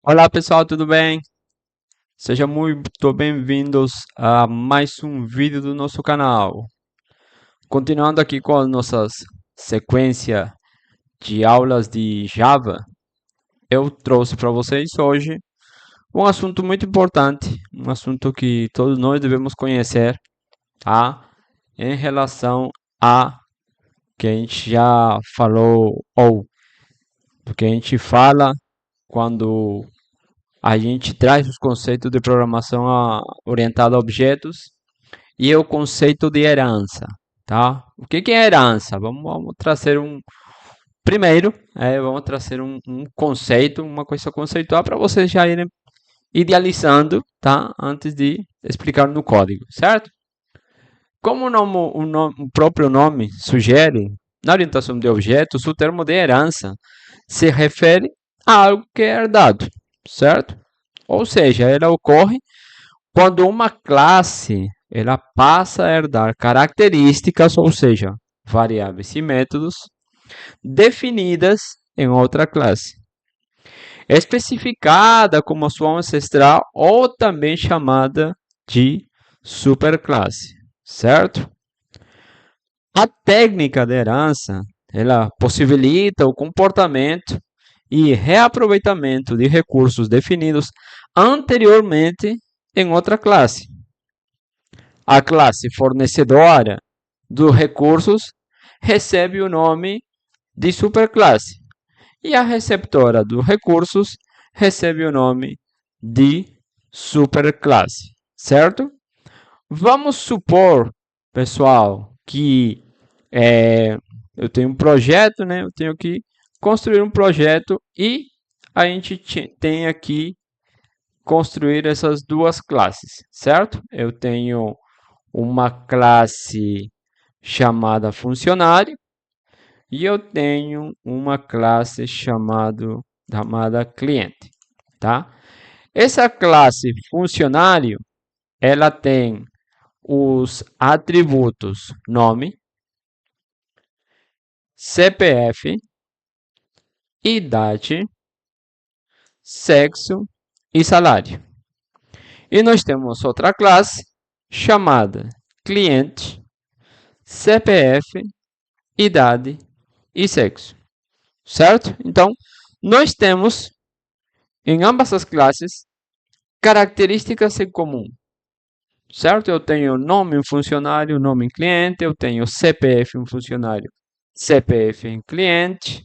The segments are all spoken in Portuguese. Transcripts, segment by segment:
Olá pessoal, tudo bem? Sejam muito bem-vindos a mais um vídeo do nosso canal. Continuando aqui com a nossa sequência de aulas de Java, eu trouxe para vocês hoje um assunto muito importante, um assunto que todos nós devemos conhecer, tá? Em relação a que a gente já falou ou do que a gente fala quando a gente traz os conceitos de programação orientada a objetos e o conceito de herança, tá? O que é herança? Vamos trazer primeiro, vamos trazer um conceito, uma coisa conceitual para vocês já irem idealizando, tá? Antes de explicar no código, certo? Como o próprio nome sugere, na orientação de objetos, o termo de herança se refere a algo que é herdado, certo? Ou seja, ela ocorre quando uma classe ela passa a herdar características, ou seja, variáveis e métodos definidas em outra classe, especificada como sua ancestral ou também chamada de superclasse, certo? A técnica da herança, ela possibilita o comportamento e reaproveitamento de recursos definidos anteriormente em outra classe. A classe fornecedora dos recursos recebe o nome de superclasse e a receptora dos recursos recebe o nome de superclasse, certo? Vamos supor, pessoal, que eu tenho um projeto, né? Eu tenho que construir um projeto e a gente tem aqui construir essas duas classes, certo? Eu tenho uma classe chamada funcionário e eu tenho uma classe chamada cliente, tá? Essa classe funcionário, ela tem os atributos nome, CPF, idade, sexo e salário. E nós temos outra classe chamada cliente, CPF, idade e sexo, certo? Então, nós temos em ambas as classes características em comum, certo? Eu tenho nome em funcionário, nome em cliente, eu tenho CPF em funcionário, CPF em cliente,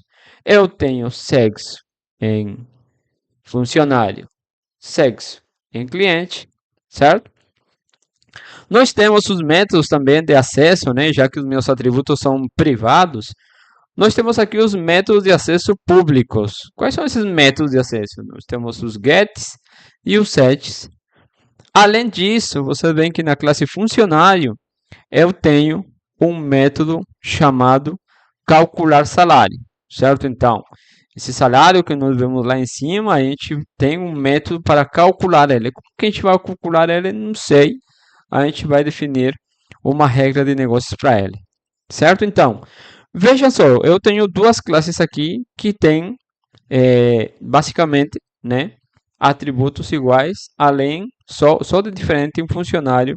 eu tenho sexo em funcionário, sexo em cliente, certo? Nós temos os métodos também de acesso, né? Já que os meus atributos são privados, nós temos aqui os métodos de acesso públicos. Quais são esses métodos de acesso? Nós temos os gets e os sets. Além disso, você vê que na classe funcionário eu tenho um método chamado calcular salário, certo? Então, esse salário que nós vemos lá em cima, a gente tem um método para calcular ele. Como que a gente vai calcular ele? Não sei. A gente vai definir uma regra de negócios para ele, certo? Então, veja só, eu tenho duas classes aqui que têm basicamente, né, atributos iguais, além só de diferente em funcionário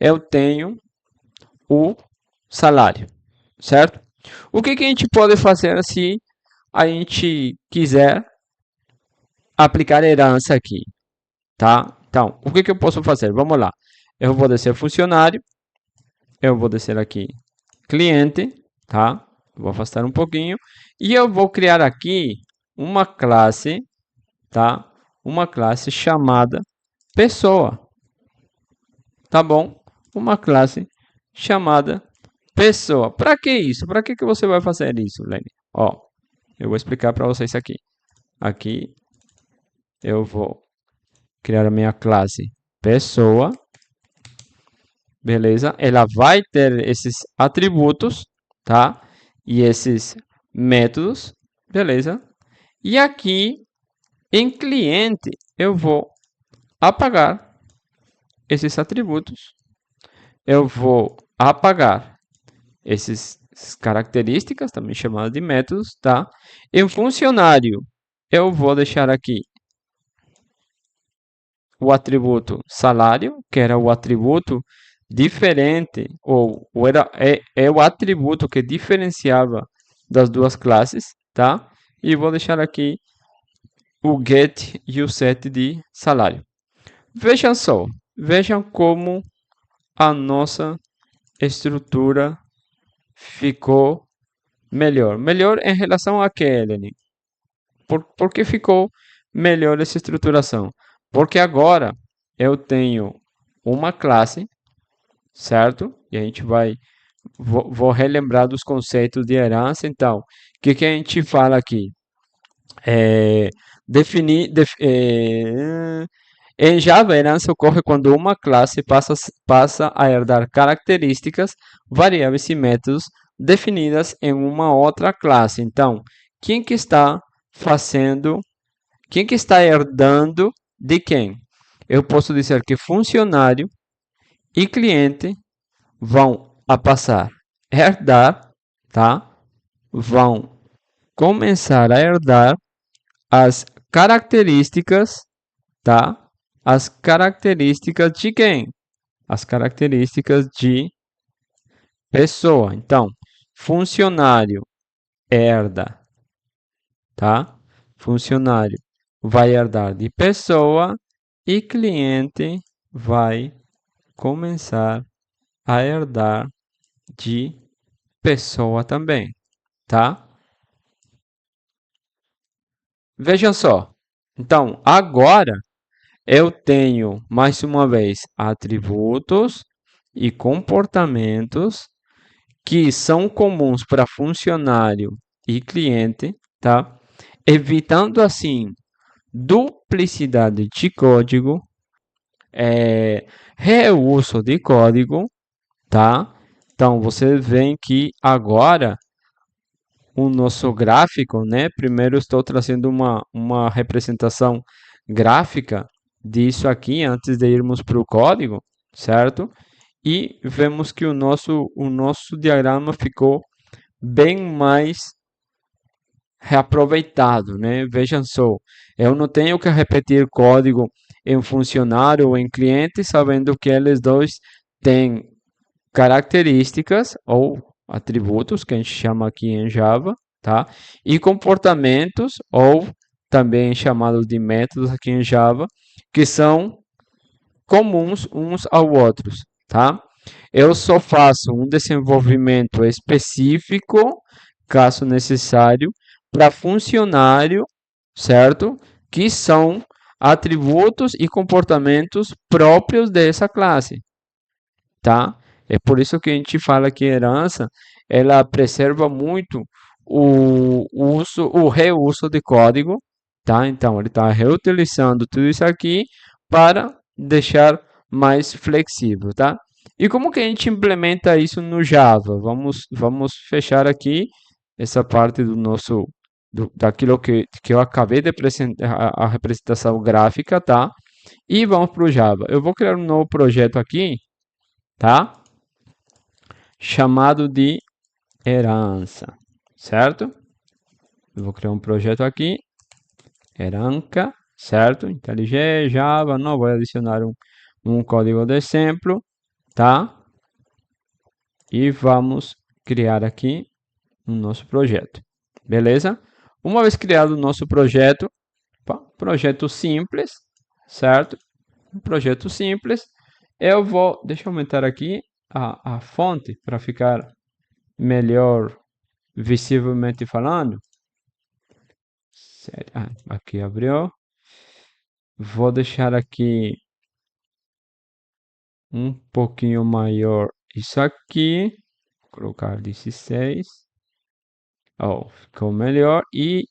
eu tenho o salário, certo? O que a gente pode fazer se a gente quiser aplicar herança aqui, tá? Então, o que eu posso fazer? Vamos lá. Eu vou descer funcionário, eu vou descer aqui cliente, tá? Vou afastar um pouquinho e eu vou criar aqui uma classe, tá? Uma classe chamada pessoa, tá bom? Uma classe chamada pessoa. Para que isso? Para que você vai fazer isso, Lenny? Ó, eu vou explicar para vocês aqui. Aqui eu vou criar a minha classe pessoa, beleza? Ela vai ter esses atributos, tá? E esses métodos, beleza? E aqui em cliente eu vou apagar esses atributos, eu vou apagar essas características, também chamadas de métodos, tá? Em funcionário, eu vou deixar aqui o atributo salário, que era o atributo diferente, ou é o atributo que diferenciava das duas classes, tá? E vou deixar aqui o get e o set de salário. Vejam só, vejam como a nossa estrutura ficou melhor. Melhor em relação a que, Eleni? Por que ficou melhor essa estruturação? Porque agora eu tenho uma classe, certo? E a gente vou relembrar dos conceitos de herança. Então, o que a gente fala aqui? É, definir, em Java, a herança ocorre quando uma classe passa a herdar características, variáveis e métodos definidas em uma outra classe. Então, quem que está fazendo, quem que está herdando de quem? Eu posso dizer que funcionário e cliente vão a passar a herdar, tá? Vão começar a herdar as características, tá? As características de quem? As características de pessoa. Então, funcionário herda, tá? Funcionário vai herdar de pessoa e cliente vai começar a herdar de pessoa também, tá? Vejam só. Então, agora eu tenho, mais uma vez, atributos e comportamentos que são comuns para funcionário e cliente, tá? Evitando assim duplicidade de código, reuso de código, tá? Então você vê que agora o nosso gráfico, né? Primeiro estou trazendo uma representação gráfica disso aqui antes de irmos para o código, certo? E vemos que o nosso diagrama ficou bem mais reaproveitado, né? Vejam só, eu não tenho que repetir código em funcionário ou em cliente, sabendo que eles dois têm características ou atributos, que a gente chama aqui em Java, tá? E comportamentos, ou também chamados de métodos aqui em Java, que são comuns uns aos outros, tá? Eu só faço um desenvolvimento específico, caso necessário, para funcionário, certo? Que são atributos e comportamentos próprios dessa classe, tá? É por isso que a gente fala que a herança, ela preserva muito o reuso de código, tá? Então, ele está reutilizando tudo isso aqui para deixar mais flexível, tá? E como que a gente implementa isso no Java? Vamos fechar aqui essa parte do nosso, daquilo que eu acabei de apresentar, a representação gráfica, tá? E vamos para o Java. Eu vou criar um novo projeto aqui, tá? Chamado de herança, certo? Eu vou criar um projeto aqui, heranca, certo? IntelliJ, Java, não vou adicionar um código de exemplo, tá? E vamos criar aqui um nosso projeto, beleza? Uma vez criado o nosso projeto, projeto simples, certo? Um projeto simples, deixa eu aumentar aqui a fonte para ficar melhor visivelmente falando. Aqui abriu. Vou deixar aqui um pouquinho maior isso aqui. Vou colocar 16. Oh, ficou melhor. E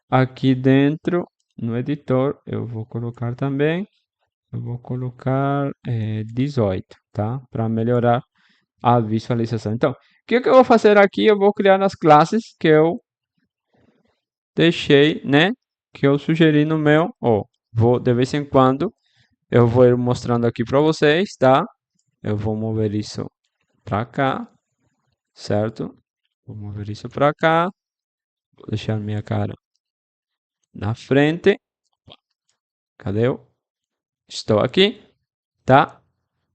aqui dentro, no editor, eu vou colocar também. Eu vou colocar 18, tá? Para melhorar a visualização. Então, o que eu vou fazer aqui? Eu vou criar as classes que eu deixei, né? Que eu sugeri no meu. Vou de vez em quando eu vou ir mostrando aqui para vocês, tá? Eu vou mover isso para cá, certo? Vou mover isso para cá. Vou deixar minha cara na frente. Cadê eu? Estou aqui, tá?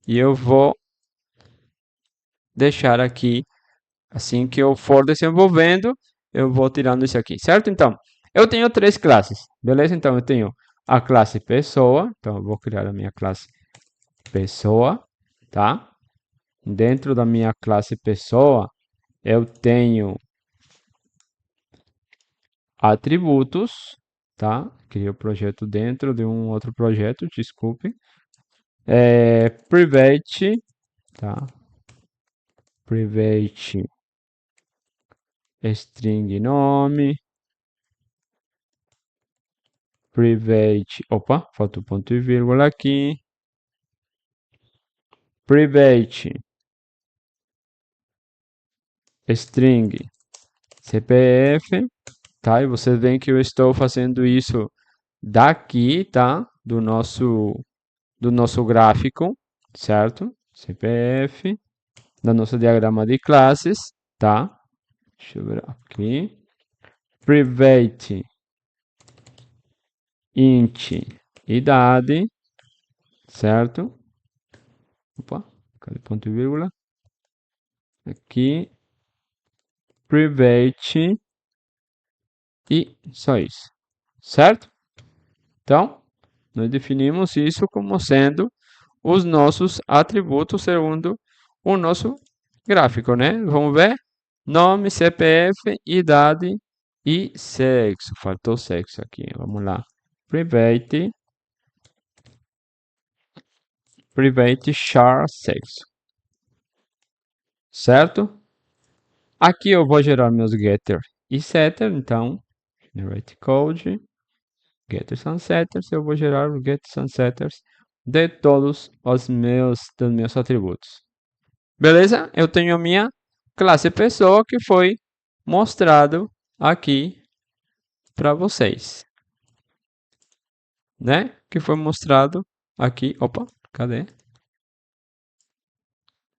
E eu vou deixar aqui, assim que eu for desenvolvendo, eu vou tirando isso aqui, certo? Então, eu tenho 3 classes, beleza? Então, eu tenho a classe pessoa, então eu vou criar a minha classe pessoa, tá? Dentro da minha classe pessoa, eu tenho atributos, tá? Criei o projeto dentro de um outro projeto, desculpe. Private, tá? Private string nome. Private, opa, falta o ponto e vírgula aqui. Private string CPF, tá? E vocês veem que eu estou fazendo isso daqui, tá? Do nosso gráfico, certo? CPF, da nossa diagrama de classes, tá? Deixa eu ver aqui. Private int idade, certo? Opa, cadê ponto e vírgula? Aqui. Private e só isso, certo? Então, nós definimos isso como sendo os nossos atributos segundo o nosso gráfico, né? Vamos ver? Nome, CPF, idade e sexo. Faltou sexo aqui. Vamos lá. Private char sexo. Certo? Aqui eu vou gerar meus getter e setter. Então, generate code. Getters and setters, eu vou gerar os getters and setters de todos os meus atributos. Beleza? Eu tenho a minha classe pessoa que foi mostrado aqui para vocês. Né? Que foi mostrado aqui. Opa, cadê?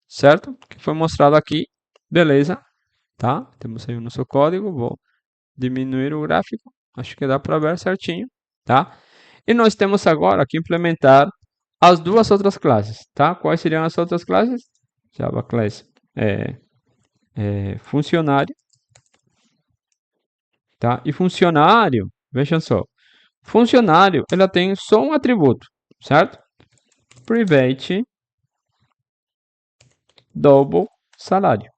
Certo? Que foi mostrado aqui. Beleza? Tá? Temos aí o nosso código. Vou diminuir o gráfico. Acho que dá para ver certinho. Tá? E nós temos agora que implementar as duas outras classes, tá? Quais seriam as outras classes? Java Class funcionário, tá? E funcionário, vejam só, funcionário, ela tem só um atributo, certo? Private double salário,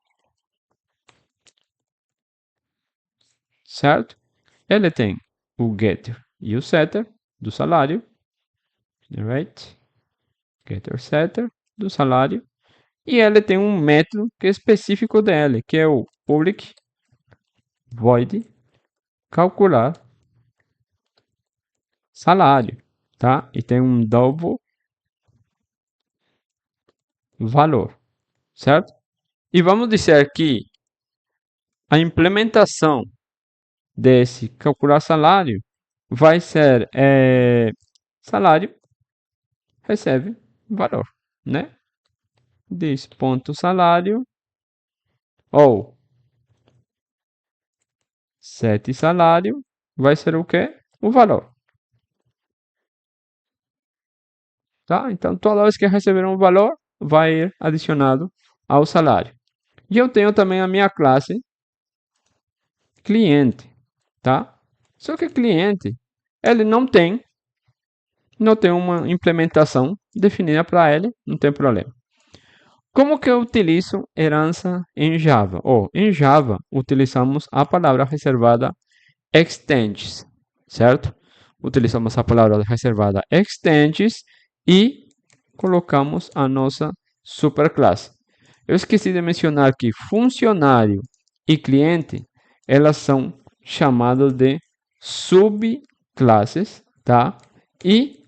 certo? Ele tem o getter e o setter do salário, right? Getter setter do salário. E ele tem um método que é específico dele, que é o public void calcular salário, tá? E tem um double valor, certo? E vamos dizer que a implementação desse calcular salário vai ser salário recebe valor, né? Diz ponto salário ou set salário vai ser o que? O valor. Tá? Então, toda vez que receber um valor, vai ir adicionado ao salário. E eu tenho também a minha classe cliente, tá? Só que cliente, ele não tem uma implementação definida para ele, não tem problema. Como que eu utilizo herança em Java? Em Java, utilizamos a palavra reservada extends, certo? Utilizamos a palavra reservada extends e colocamos a nossa superclasse. Eu esqueci de mencionar que funcionário e cliente, elas são chamadas de subclasses, tá? E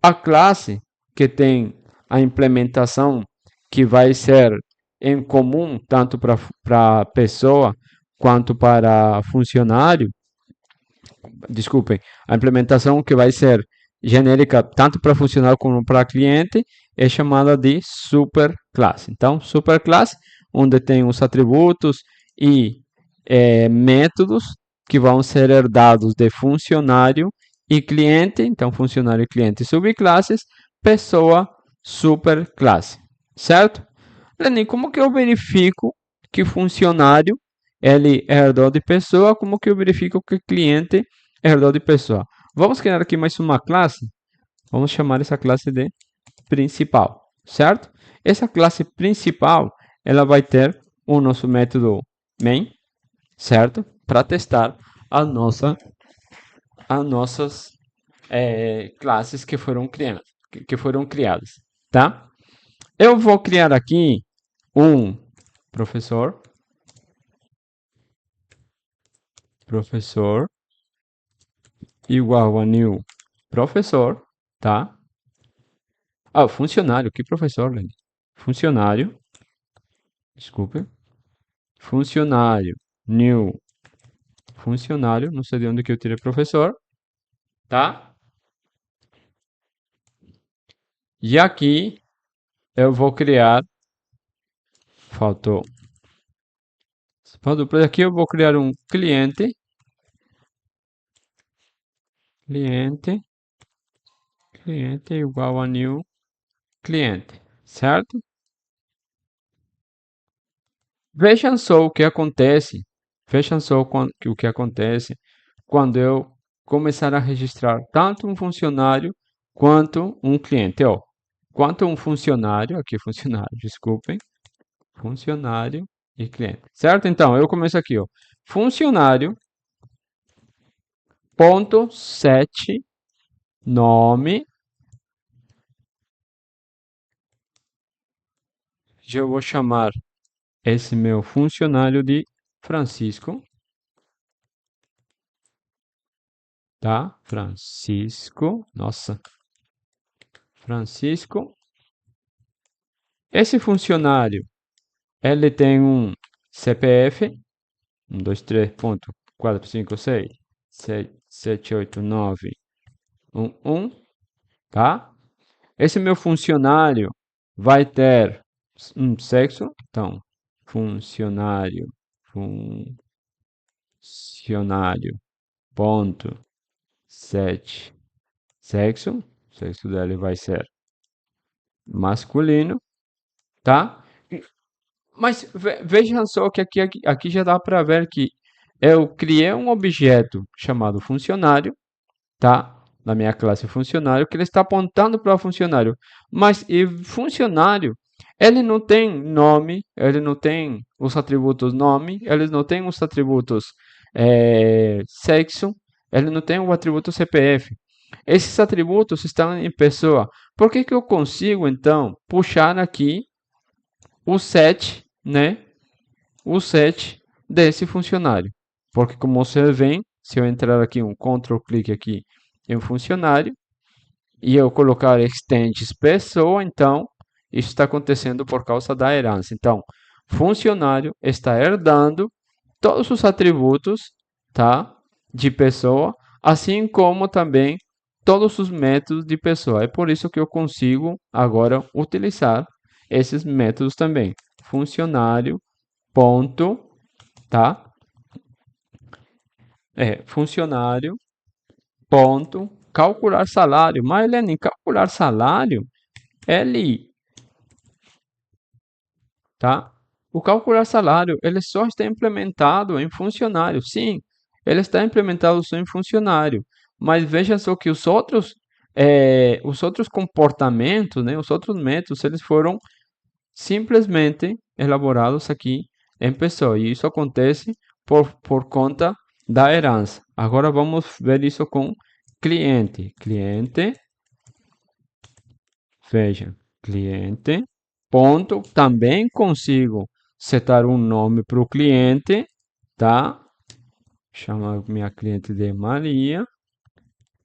a classe que tem a implementação que vai ser em comum tanto para pessoa quanto para funcionário, desculpem, a implementação que vai ser genérica tanto para funcionário como para cliente é chamada de superclasse. Então, superclasse, onde tem os atributos e métodos que vão ser herdados de funcionário e cliente, então funcionário, cliente, subclasses, pessoa, superclasse, certo? Lenin, como que eu verifico que funcionário ele herdou de pessoa, como que eu verifico que cliente herdou de pessoa? Vamos criar aqui mais uma classe, vamos chamar essa classe de principal, certo? Essa classe principal, ela vai ter o nosso método main, certo? Para testar as nossas classes que foram criadas, tá? Eu vou criar aqui um professor, professor igual a new professor, tá? Ah, funcionário, que professor, Lenny? Funcionário, desculpe, funcionário, new funcionário, não sei de onde que eu tirei professor, tá? E aqui eu vou criar, faltou, por aqui eu vou criar um cliente, cliente, cliente igual a new cliente, certo? Vejam só o que acontece, vejam só o que acontece quando eu começar a registrar tanto um funcionário quanto um cliente, ó. Quanto um funcionário, aqui funcionário, desculpem, funcionário e cliente, certo? Então, eu começo aqui, ó. Funcionário, ponto, set, nome, já vou chamar esse meu funcionário de Francisco, tá? Francisco, nossa, Francisco. Esse funcionário, ele tem um CPF, 1, 2, 3, ponto, 4, 5, 6, 7, 8, 9, 1, tá? Esse meu funcionário vai ter um sexo, então, funcionário, funcionário, ponto, 7, sexo, o sexo dele vai ser masculino, tá? Mas vejam só que aqui já dá para ver que eu criei um objeto chamado funcionário, tá? Na minha classe funcionário, que ele está apontando para o funcionário. Mas e funcionário, ele não tem nome, ele não tem os atributos nome, ele não tem os atributos sexo, ele não tem o atributo CPF. Esses atributos estão em pessoa. Por que que eu consigo, então, puxar aqui o set, né? O set desse funcionário. Porque como você vê, se eu entrar aqui um Ctrl clique aqui em funcionário e eu colocar extends pessoa, então isso está acontecendo por causa da herança. Então, funcionário está herdando todos os atributos, tá? De pessoa, assim como também todos os métodos de pessoa. É por isso que eu consigo agora utilizar esses métodos também. Funcionário, ponto, tá? Funcionário, ponto, calcular salário. Mas, Helene, calcular salário, ele, tá? O calcular salário, ele só está implementado em funcionário. Sim, ele está implementado só em funcionário. Mas veja só que os outros comportamentos, né, os outros métodos, eles foram simplesmente elaborados aqui em pessoa. E isso acontece por conta da herança. Agora vamos ver isso com cliente. Cliente, veja, cliente, ponto. Também consigo setar um nome para o cliente, tá? Chama minha cliente de Maria.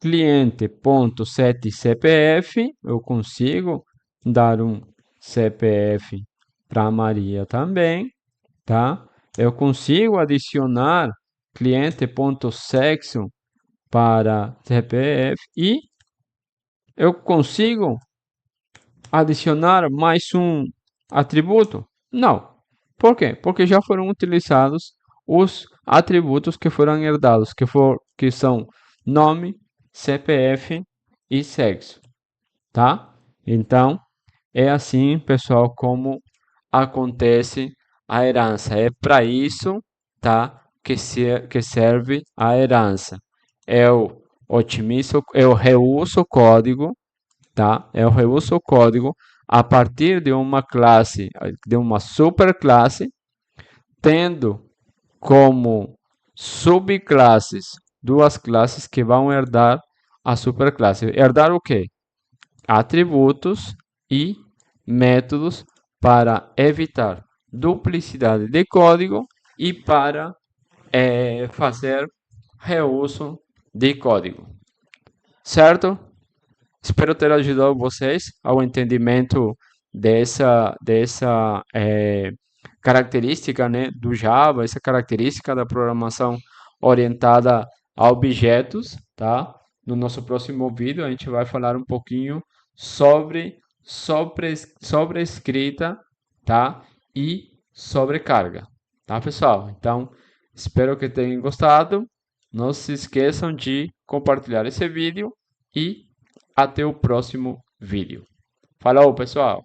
Cliente.set CPF, eu consigo dar um CPF para Maria também, tá? Eu consigo adicionar cliente.sexo para CPF e eu consigo adicionar mais um atributo? Não. Por quê? Porque já foram utilizados os atributos que foram herdados, que são nome, CPF e sexo, tá? Então, é assim, pessoal, como acontece a herança. É para isso, tá? Que serve a herança. Eu reuso o código, tá? Eu reuso o código a partir de uma classe, de uma superclasse, tendo como subclasses duas classes que vão herdar a superclasse. Herdar o quê? Atributos e métodos para evitar duplicidade de código e para fazer reuso de código. Certo? Espero ter ajudado vocês ao entendimento dessa característica, né, do Java, essa característica da programação orientada a objetos, tá? No nosso próximo vídeo a gente vai falar um pouquinho sobre escrita, tá? E sobrecarga, tá, pessoal? Então, espero que tenham gostado. Não se esqueçam de compartilhar esse vídeo e até o próximo vídeo. Falou, pessoal!